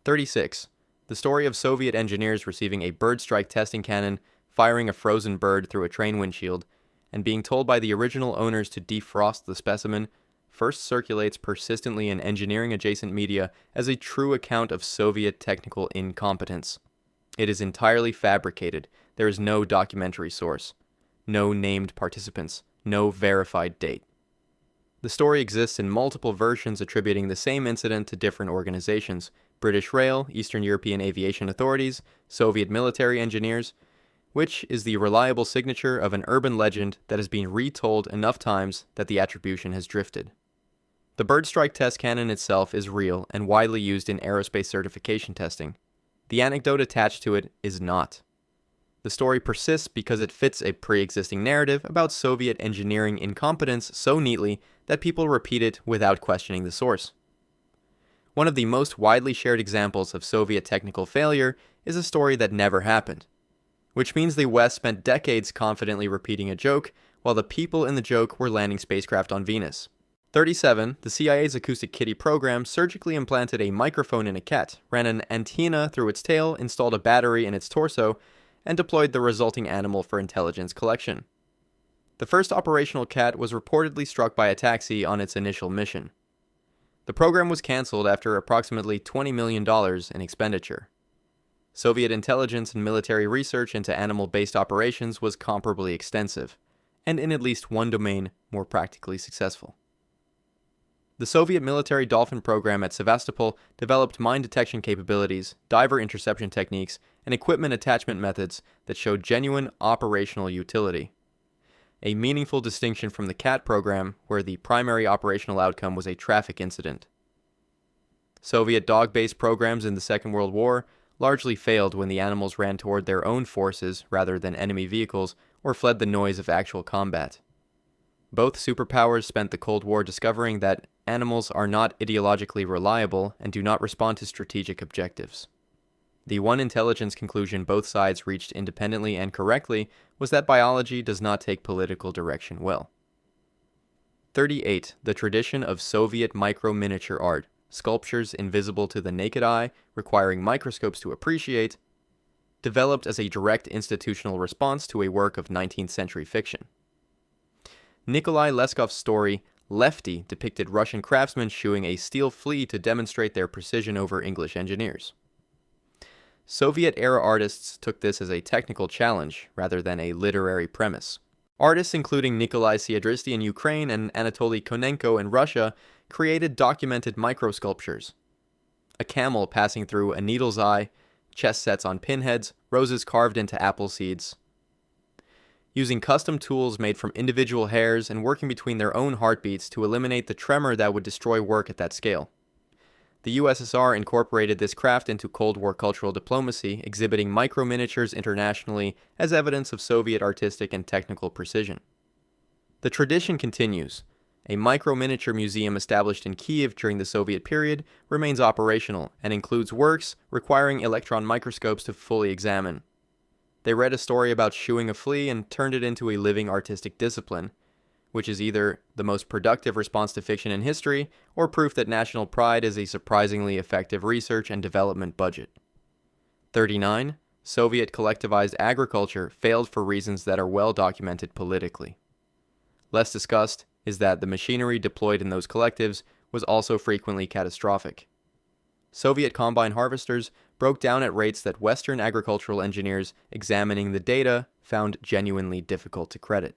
36. The story of Soviet engineers receiving a bird strike testing cannon, firing a frozen bird through a train windshield, and being told by the original owners to defrost the specimen first circulates persistently in engineering-adjacent media as a true account of Soviet technical incompetence. It is entirely fabricated. There is no documentary source, no named participants, no verified date. The story exists in multiple versions attributing the same incident to different organizations: British Rail, Eastern European Aviation Authorities, Soviet military engineers, which is the reliable signature of an urban legend that has been retold enough times that the attribution has drifted. The bird strike test cannon itself is real and widely used in aerospace certification testing. The anecdote attached to it is not. The story persists because it fits a pre-existing narrative about Soviet engineering incompetence so neatly that people repeat it without questioning the source. One of the most widely shared examples of Soviet technical failure is a story that never happened, which means the West spent decades confidently repeating a joke while the people in the joke were landing spacecraft on Venus. 37. The CIA's Acoustic Kitty program surgically implanted a microphone in a cat, ran an antenna through its tail, installed a battery in its torso, and deployed the resulting animal for intelligence collection. The first operational cat was reportedly struck by a taxi on its initial mission. The program was cancelled after approximately $20 million in expenditure. Soviet intelligence and military research into animal-based operations was comparably extensive, and in at least one domain more practically successful. The Soviet military Dolphin program at Sevastopol developed mine detection capabilities, diver interception techniques, and equipment attachment methods that showed genuine operational utility. A meaningful distinction from the CAT program, where the primary operational outcome was a traffic incident. Soviet dog-based programs in the Second World War largely failed when the animals ran toward their own forces rather than enemy vehicles or fled the noise of actual combat. Both superpowers spent the Cold War discovering that animals are not ideologically reliable and do not respond to strategic objectives. The one intelligence conclusion both sides reached independently and correctly was that biology does not take political direction well. 38. The tradition of Soviet micro-miniature art, sculptures invisible to the naked eye, requiring microscopes to appreciate, developed as a direct institutional response to a work of 19th century fiction. Nikolai Leskov's story, Lefty, depicted Russian craftsmen shoeing a steel flea to demonstrate their precision over English engineers. Soviet-era artists took this as a technical challenge rather than a literary premise. Artists including Nikolai Siadristy in Ukraine and Anatoly Konenko in Russia created documented microsculptures. A camel passing through a needle's eye, chess sets on pinheads, roses carved into apple seeds. Using custom tools made from individual hairs and working between their own heartbeats to eliminate the tremor that would destroy work at that scale. The USSR incorporated this craft into Cold War cultural diplomacy, exhibiting micro-miniatures internationally as evidence of Soviet artistic and technical precision. The tradition continues. A micro-miniature museum established in Kiev during the Soviet period remains operational and includes works requiring electron microscopes to fully examine. They read a story about shoeing a flea and turned it into a living artistic discipline, which is either the most productive response to fiction in history or proof that national pride is a surprisingly effective research and development budget. 39. Soviet collectivized agriculture failed for reasons that are well documented politically. Less discussed is that the machinery deployed in those collectives was also frequently catastrophic. Soviet combine harvesters broke down at rates that Western agricultural engineers examining the data found genuinely difficult to credit.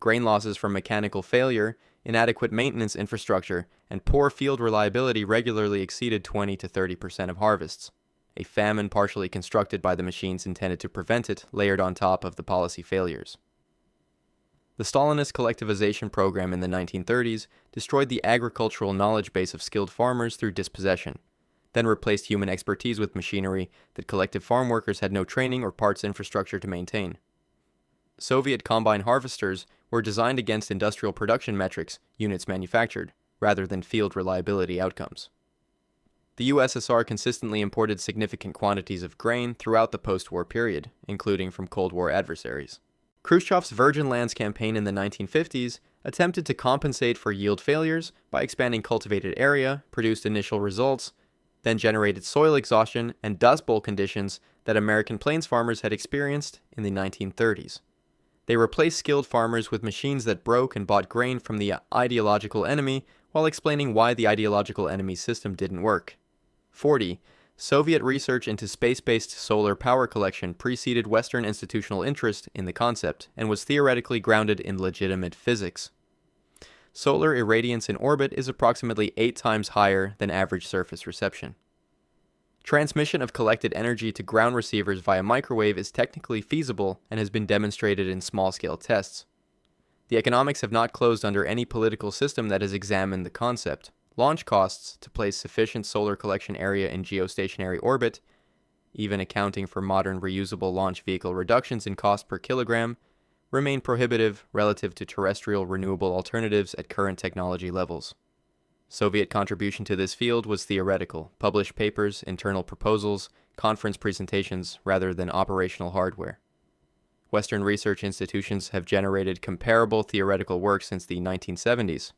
Grain losses from mechanical failure, inadequate maintenance infrastructure, and poor field reliability regularly exceeded 20 to 30% of harvests. A famine partially constructed by the machines intended to prevent it layered on top of the policy failures. The Stalinist collectivization program in the 1930s destroyed the agricultural knowledge base of skilled farmers through dispossession, then replaced human expertise with machinery that collective farm workers had no training or parts infrastructure to maintain. Soviet combine harvesters were designed against industrial production metrics, units manufactured, rather than field reliability outcomes. The USSR consistently imported significant quantities of grain throughout the post-war period, including from Cold War adversaries. Khrushchev's Virgin Lands campaign in the 1950s attempted to compensate for yield failures by expanding cultivated area, produced initial results, then generated soil exhaustion and dust bowl conditions that American plains farmers had experienced in the 1930s. They replaced skilled farmers with machines that broke and bought grain from the ideological enemy while explaining why the ideological enemy's system didn't work. 40. Soviet research into space-based solar power collection preceded Western institutional interest in the concept and was theoretically grounded in legitimate physics. Solar irradiance in orbit is approximately 8 times higher than average surface reception. Transmission of collected energy to ground receivers via microwave is technically feasible and has been demonstrated in small-scale tests. The economics have not closed under any political system that has examined the concept. Launch costs to place sufficient solar collection area in geostationary orbit, even accounting for modern reusable launch vehicle reductions in cost per kilogram, remain prohibitive relative to terrestrial renewable alternatives at current technology levels. Soviet contribution to this field was theoretical, published papers, internal proposals, conference presentations, rather than operational hardware. Western research institutions have generated comparable theoretical work since the 1970s.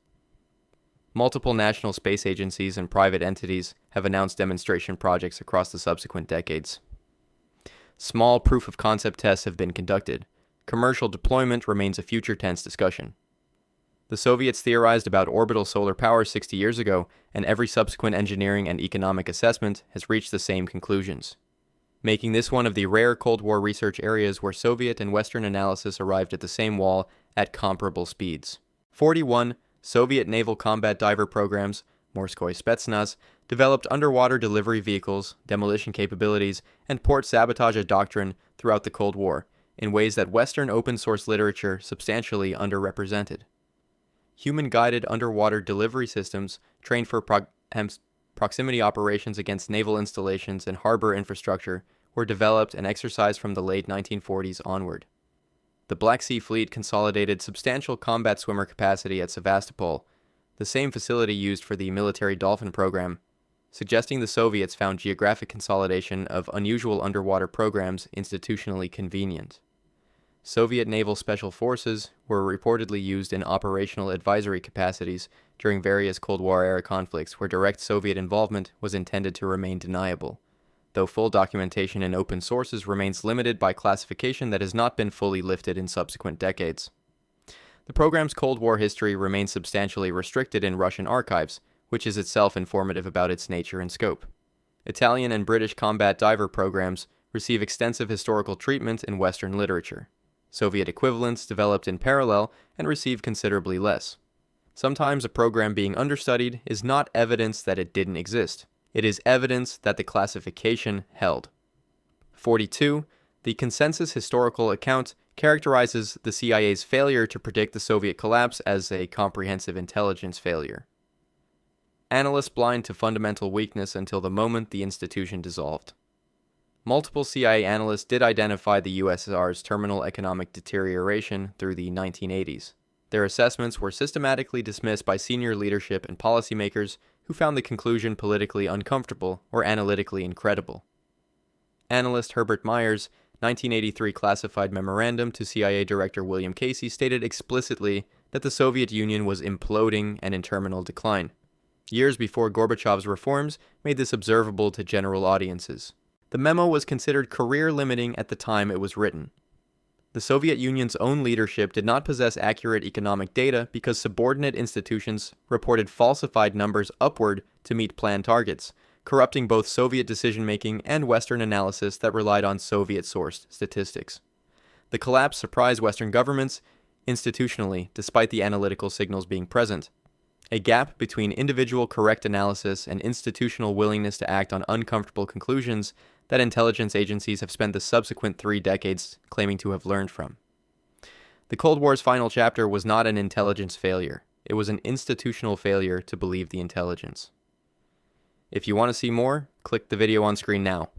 Multiple national space agencies and private entities have announced demonstration projects across the subsequent decades. Small proof-of-concept tests have been conducted. Commercial deployment remains a future tense discussion. The Soviets theorized about orbital solar power 60 years ago, and every subsequent engineering and economic assessment has reached the same conclusions, making this one of the rare Cold War research areas where Soviet and Western analysis arrived at the same wall at comparable speeds. 41. Soviet naval combat diver programs, Morskoy Spetsnaz, developed underwater delivery vehicles, demolition capabilities, and port sabotage doctrine throughout the Cold War, in ways that Western open-source literature substantially underrepresented. Human-guided underwater delivery systems trained for proximity operations against naval installations and harbor infrastructure were developed and exercised from the late 1940s onward. The Black Sea Fleet consolidated substantial combat swimmer capacity at Sevastopol, the same facility used for the military Dolphin program, suggesting the Soviets found geographic consolidation of unusual underwater programs institutionally convenient. Soviet naval special forces were reportedly used in operational advisory capacities during various Cold War-era conflicts where direct Soviet involvement was intended to remain deniable, though full documentation in open sources remains limited by classification that has not been fully lifted in subsequent decades. The program's Cold War history remains substantially restricted in Russian archives, which is itself informative about its nature and scope. Italian and British combat diver programs receive extensive historical treatment in Western literature. Soviet equivalents developed in parallel and receive considerably less. Sometimes a program being understudied is not evidence that it didn't exist. It is evidence that the classification held. 42. The consensus historical account characterizes the CIA's failure to predict the Soviet collapse as a comprehensive intelligence failure. Analysts blind to fundamental weakness until the moment the institution dissolved. Multiple CIA analysts did identify the USSR's terminal economic deterioration through the 1980s. Their assessments were systematically dismissed by senior leadership and policymakers who found the conclusion politically uncomfortable or analytically incredible. Analyst Herbert Meyer's 1983 classified memorandum to CIA Director William Casey stated explicitly that the Soviet Union was imploding and in terminal decline. Years before Gorbachev's reforms made this observable to general audiences. The memo was considered career-limiting at the time it was written. The Soviet Union's own leadership did not possess accurate economic data because subordinate institutions reported falsified numbers upward to meet planned targets, corrupting both Soviet decision-making and Western analysis that relied on Soviet-sourced statistics. The collapse surprised Western governments institutionally, despite the analytical signals being present. A gap between individual correct analysis and institutional willingness to act on uncomfortable conclusions that intelligence agencies have spent the subsequent 3 decades claiming to have learned from. The Cold War's final chapter was not an intelligence failure. It was an institutional failure to believe the intelligence. If you want to see more, click the video on screen now.